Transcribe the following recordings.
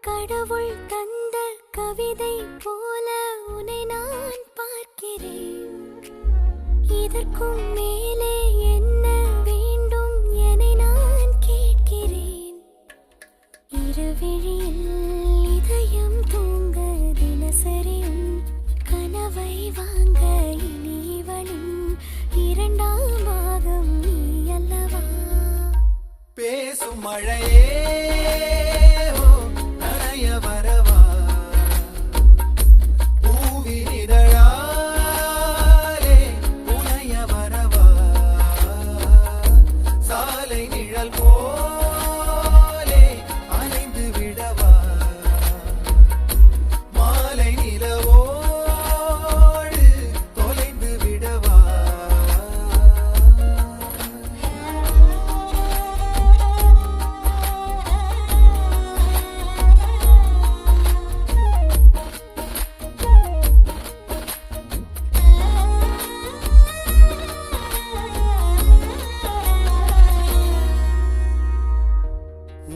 கடவுள் தந்த கவிதை போல உன்னை நான் பார்க்கிறேன். இதற்கும் மேலே என்ன வேண்டும் என நான் கேட்கிறேன். இருவிழியில் இதயம் தூங்க தினசரியும் கனவை வாங்க இனி இவளின் இரண்டாம் பாகம் நீ அல்லவா? பேசும் மழையே நனைய வரவா, பூவின் இதழாலே புனைய வரவா, சாலை நிழல் போலே அலைந்து விடவா, மாலை நிலவோடு தொலைந்து விடவா.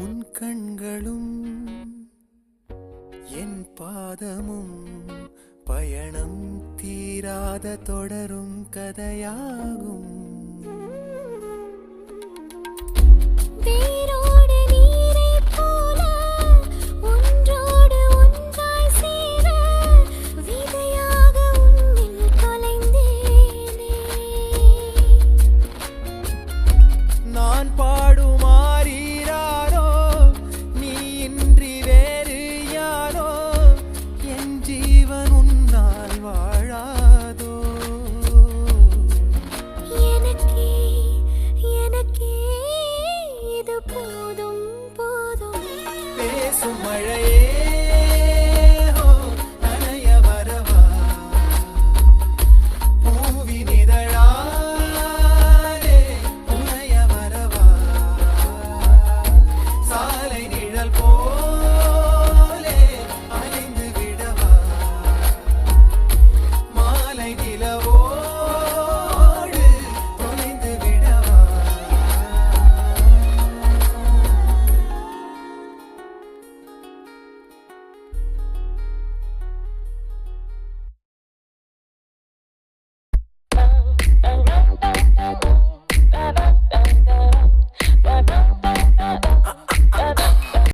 உன் கண்களும் என் பாதமும் பயணம் தீராத தொடரும் கதையாகும்.